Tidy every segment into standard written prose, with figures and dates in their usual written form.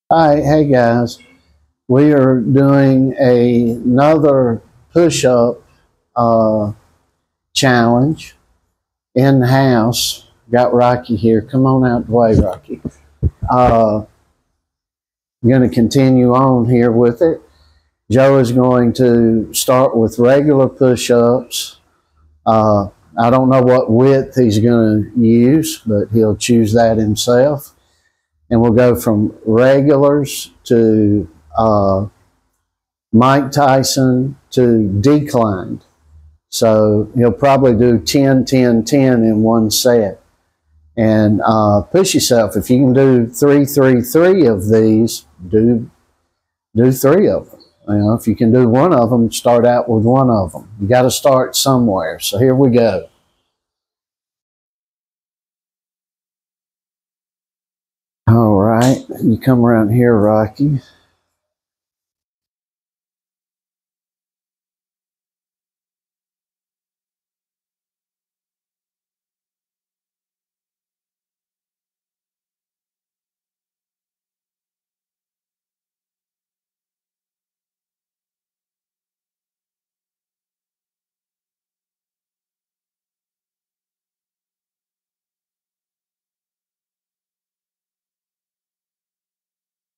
Hi, hey guys. We are doing another push-up uh, challenge in the house. Got Rocky here. Come on out the way, Rocky. I'm going to continue on here with it. Joe is going to start with regular push-ups. I don't know what width he's going to use, but he'll choose that himself. And we'll go from regulars to Mike Tyson to declined. So he'll probably do 10, 10, 10 in one set. And push yourself. If you can do 3, 3, 3 of these, do 3 of them. If you can do one of them, start out with one of them. You got to start somewhere. So here we go. All right. You come around here, Rocky.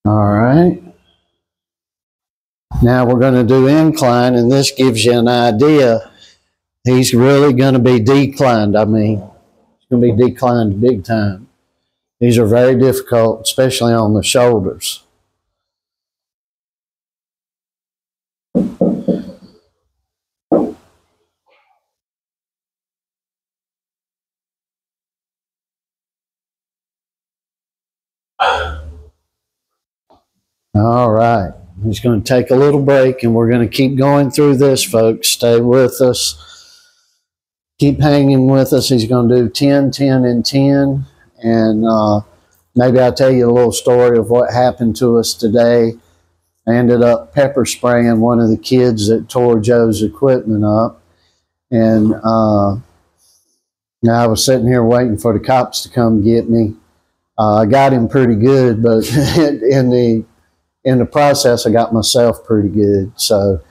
All right. Now we're going to do incline, and this gives you an idea. He's really going to be declined. I mean, he's going to be declined big time. These are very difficult, especially on the shoulders. All right. He's going to take a little break, and we're going to keep going through this, folks. Stay with us. Keep hanging with us. He's going to do 10, 10, and 10. And maybe I'll tell you a little story of what happened to us today. I ended up pepper spraying one of the kids that tore Joe's equipment up. And now I was sitting here waiting for the cops to come get me. I got him pretty good, but in the process, I got myself pretty good. So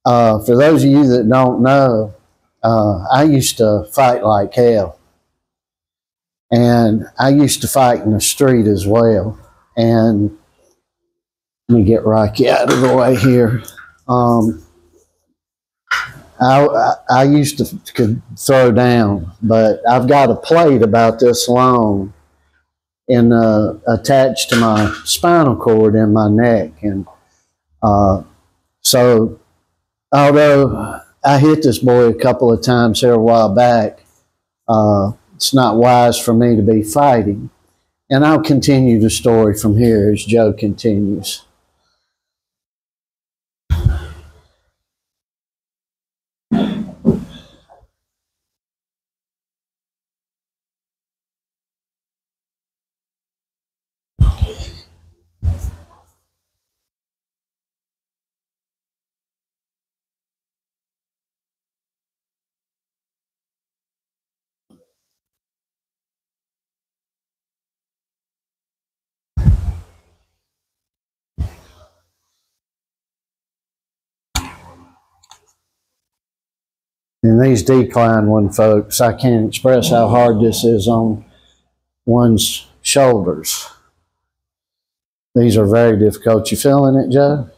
for those of you that don't know, I used to fight like hell. And I used to fight in the street as well. And let me get Rocky out of the way here. I used to could throw down, but I've got a plate about this long and attached to my spinal cord in my neck. And so although I hit this boy a couple of times here a while back, it's not wise for me to be fighting. And I'll continue the story from here as Joe continues. And these decline one, folks, I can't express how hard this is on one's shoulders. These are very difficult. You feeling it, Joe?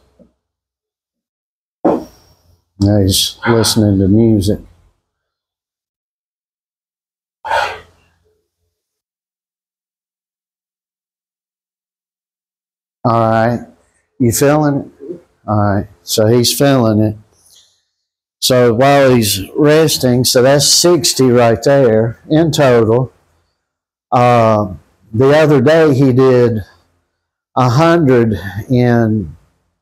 Now he's listening to music. All right. You feeling it? All right. So he's feeling it. So while he's resting, so that's 60 right there in total. The other day he did 100 in,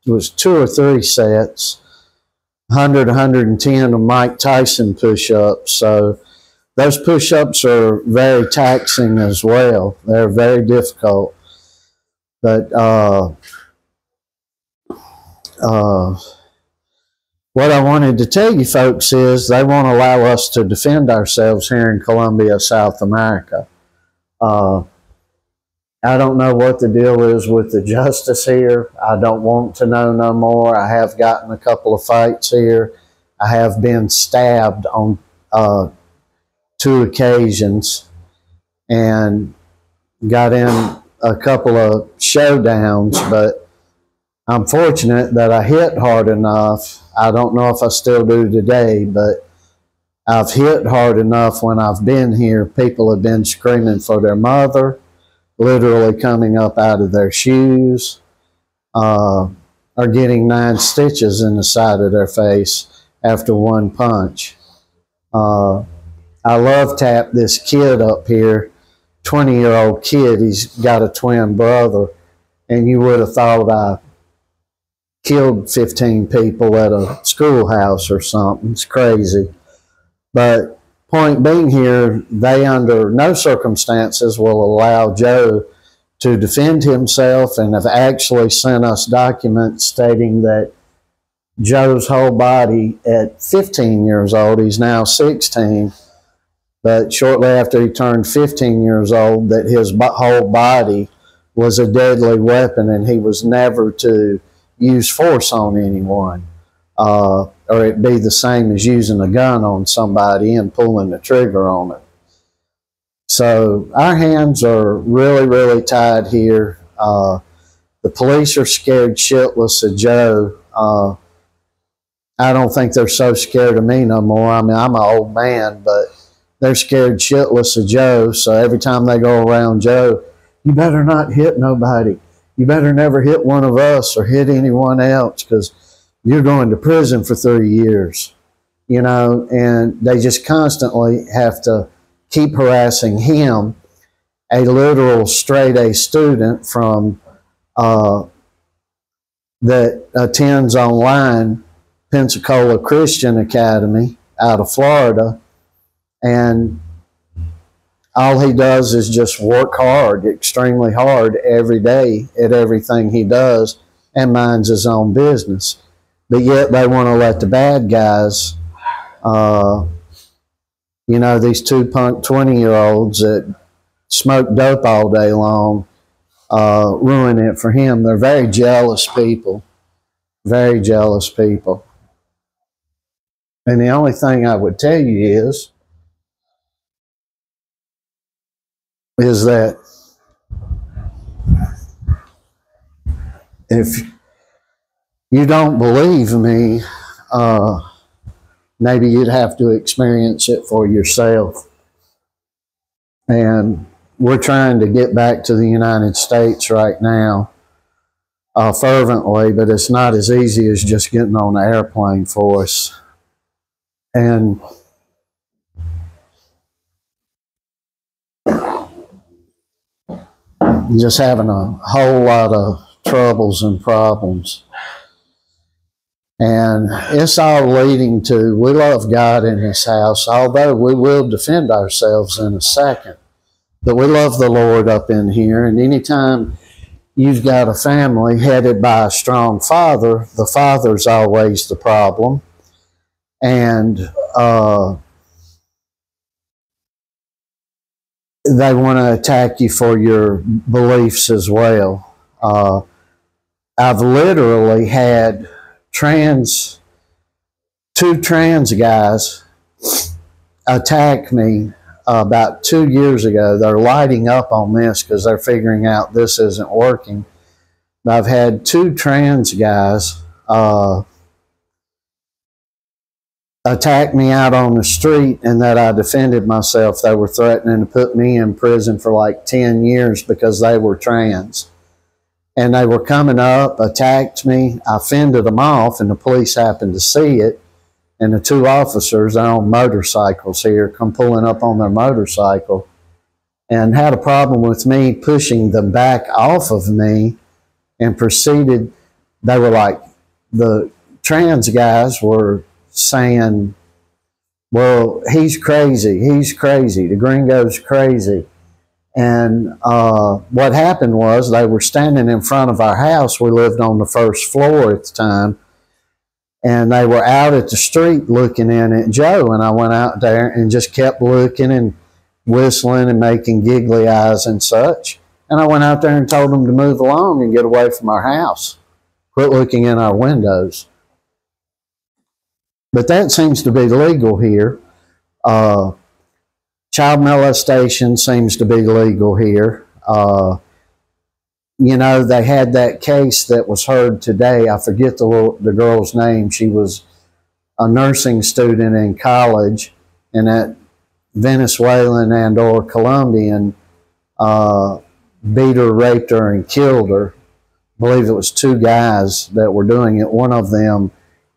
it was 2 or 3 sets, 100, 110 of Mike Tyson push-ups. So those push-ups are very taxing as well. They're very difficult. But what I wanted to tell you folks is they won't allow us to defend ourselves here in Colombia, South America. I don't know what the deal is with the justice here. I don't want to know no more. I have gotten a couple of fights here. I have been stabbed on 2 occasions and got in a couple of showdowns, but I'm fortunate that I hit hard enough. I don't know if I still do today, but I've hit hard enough when I've been here. People have been screaming for their mother, literally coming up out of their shoes, are getting 9 stitches in the side of their face after 1 punch. I love tap this kid up here, 20-year-old kid. He's got a twin brother, and you would have thought I killed 15 people at a schoolhouse or something. It's crazy. But point being here, they under no circumstances will allow Joe to defend himself, and have actually sent us documents stating that Joe's whole body at 15 years old, he's now 16, but shortly after he turned 15 years old, that his whole body was a deadly weapon, and he was never to use force on anyone, or it'd be the same as using a gun on somebody and pulling the trigger on it. So our hands are really, really tied here. The police are scared shitless of Joe. I don't think they're so scared of me no more. I mean, I'm an old man, but they're scared shitless of Joe. So every time they go around Joe, you better not hit nobody. You better never hit one of us or hit anyone else, because you're going to prison for 3 years. You know, and they just constantly have to keep harassing him, a literal straight-A student from that attends online Pensacola Christian Academy out of Florida, and all he does is just work hard, extremely hard every day at everything he does, and minds his own business. But yet they want to let the bad guys, you know, these 2 punk 20-year-olds that smoke dope all day long, ruin it for him. They're very jealous people, very jealous people. And the only thing I would tell you is that if you don't believe me, maybe you'd have to experience it for yourself. And we're trying to get back to the United States right now, fervently, but it's not as easy as just getting on an airplane for us. And just having a whole lot of troubles and problems. And it's all leading to, we love God in this house, although we will defend ourselves in a second. But we love the Lord up in here, and anytime you've got a family headed by a strong father, the father's always the problem. And they want to attack you for your beliefs as well. I've literally had two trans guys attack me about 2 years ago. They're lighting up on this because they're figuring out this isn't working. But I've had 2 trans guys attacked me out on the street, and that I defended myself. They were threatening to put me in prison for like 10 years because they were trans. And they were coming up, attacked me. I fended them off, and the police happened to see it. And the 2 officers, they're on motorcycles here, come pulling up on their motorcycle, and had a problem with me pushing them back off of me, and proceeded, they were like, the trans guys were saying, well, he's crazy, the gringo's crazy. And what happened was, they were standing in front of our house. We lived on the 1st floor at the time, and they were out at the street looking in at Joe, and I went out there and just kept looking and whistling and making giggly eyes and such, And I went out there and told them to move along and get away from our house. Quit looking in our windows. But that seems to be legal here. Child molestation seems to be legal here. You know, they had that case that was heard today. I forget the girl's name. She was a nursing student in college, and that Venezuelan and or Colombian beat her, raped her, and killed her. I believe it was two guys that were doing it. One of them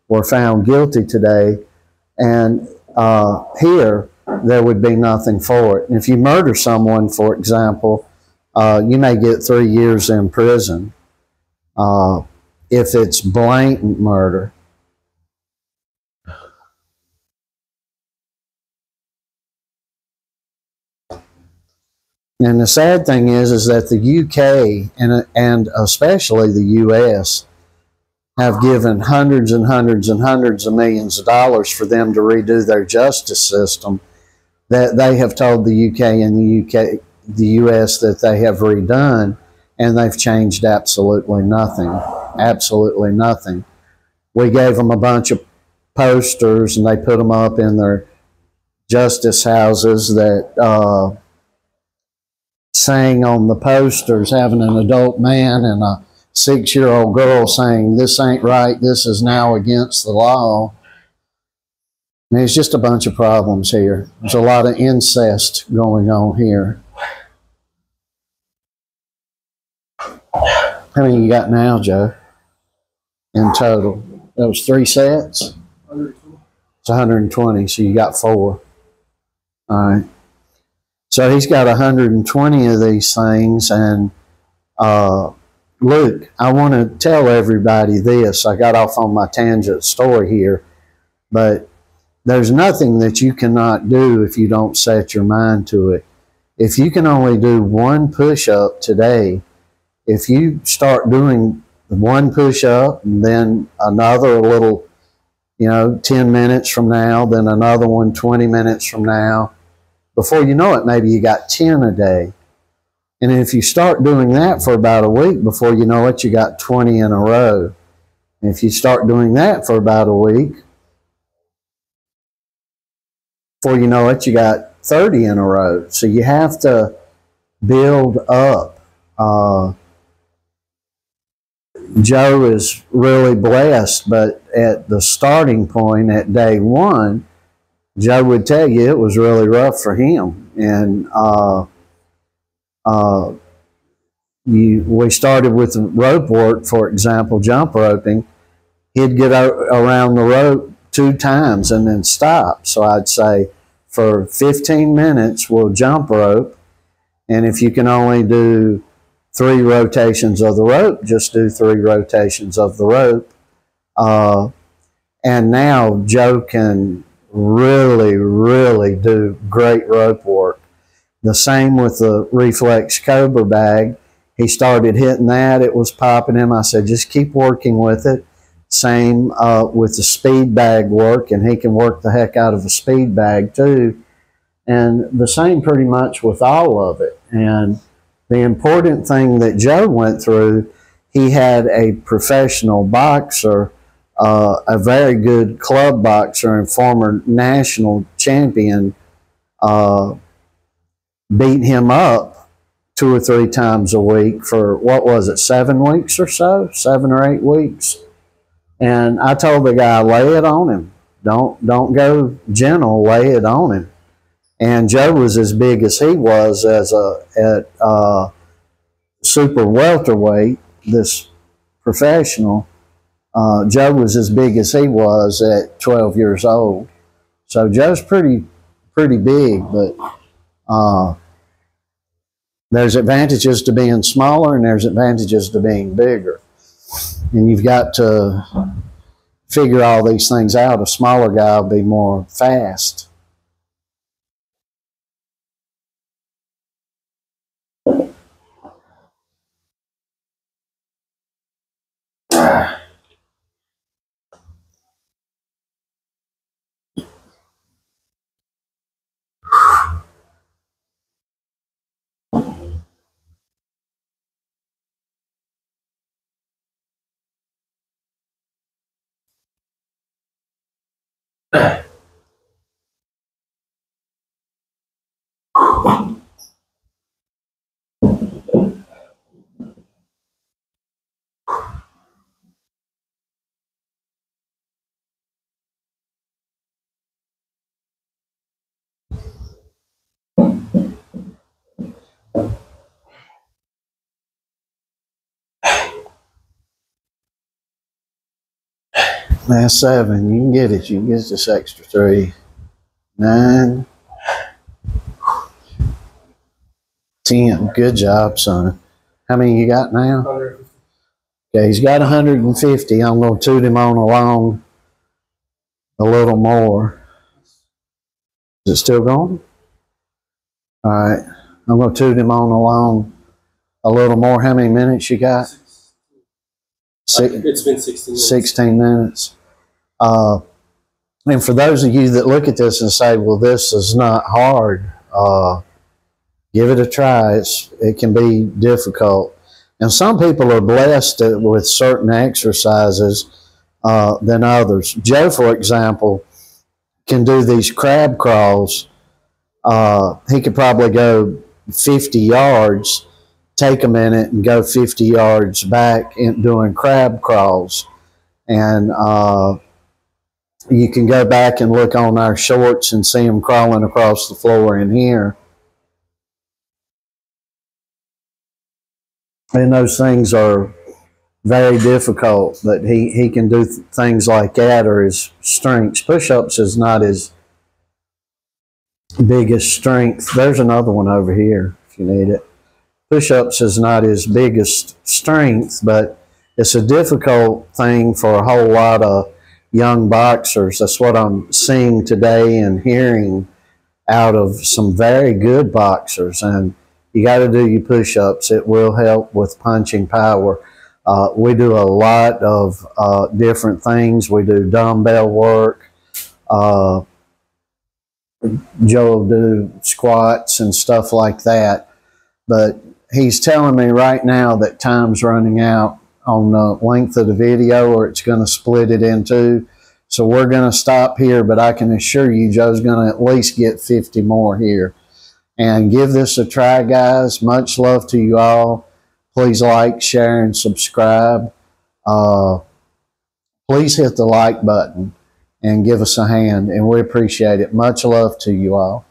were found guilty today, and here there would be nothing for it. And if you murder someone, for example, you may get 3 years in prison if it's blatant murder. And the sad thing is that the UK and especially the US have given hundreds and hundreds and hundreds of millions of dollars for them to redo their justice system that they have told the UK and the US that they have redone, and they've changed absolutely nothing. Absolutely nothing. We gave them a bunch of posters and they put them up in their justice houses that sang on the posters, having an adult man and a 6-year-old girl saying, "This ain't right, this is now against the law." And there's just a bunch of problems here. There's a lot of incest going on here. How many you got now, Joe, in total? That was 3 sets? It's 120, so you got 4. All right. So he's got 120 of these things, and Luke, I want to tell everybody this. I got off on my tangent story here, but there's nothing that you cannot do if you don't set your mind to it. If you can only do 1 push-up today, if you start doing 1 push-up and then another little, 10 minutes from now, then another one 20 minutes from now, before you know it, maybe you got 10 a day. And if you start doing that for about a week, before you know it, you got 20 in a row. And if you start doing that for about a week, before you know it, you got 30 in a row. So you have to build up. Joe is really blessed, but at the starting point, at day 1, Joe would tell you it was really rough for him. And we started with rope work, for example, jump roping. He'd get around the rope 2 times and then stop. So I'd say for 15 minutes, we'll jump rope. And if you can only do 3 rotations of the rope, just do 3 rotations of the rope. And now Joe can really, really do great rope work. The same with the Reflex Cobra bag. He started hitting that. It was popping him. I said, just keep working with it. Same with the speed bag work, and he can work the heck out of a speed bag too. And the same pretty much with all of it. And the important thing that Joe went through, he had a professional boxer, a very good club boxer and former national champion, beat him up 2 or 3 times a week for, what was it, 7 weeks or so? 7 or 8 weeks. And I told the guy, lay it on him. Don't go gentle, lay it on him. And Joe was as big as he was at super welterweight, this professional. Joe was as big as he was at 12 years old. So Joe's pretty big, but there's advantages to being smaller and there's advantages to being bigger. And you've got to figure all these things out. A smaller guy will be more fast. That's 7. You can get it. You can get this extra 3. 9. 10. Good job, son. How many you got now? 150. Okay, he's got 150. I'm going to toot him on along a little more. Is it still going? All right. I'm going to toot him on along a little more. How many minutes you got? It's been 16 minutes. 16 minutes. And for those of you that look at this and say, well, this is not hard, give it a try. It can be difficult. And some people are blessed with certain exercises than others. Joe, for example, can do these crab crawls. He could probably go 50 yards, take a minute, and go 50 yards back in doing crab crawls. And you can go back and look on our shorts and see him crawling across the floor in here. And those things are very difficult, but he can do things like that, or his strengths. Push-ups is not his biggest strength. There's another one over here if you need it. Push-ups is not his biggest strength, but it's a difficult thing for a whole lot of young boxers. That's what I'm seeing today and hearing out of some very good boxers. And you got to do your push-ups. It will help with punching power. We do a lot of different things. We do dumbbell work. Joe will do squats and stuff like that. But he's telling me right now that time's running out on the length of the video, or it's going to split it in two. So we're going to stop here, but I can assure you Joe's going to at least get 50 more here. And give this a try, guys. Much love to you all. Please like, share, and subscribe. Please hit the like button and give us a hand, and we appreciate it. Much love to you all.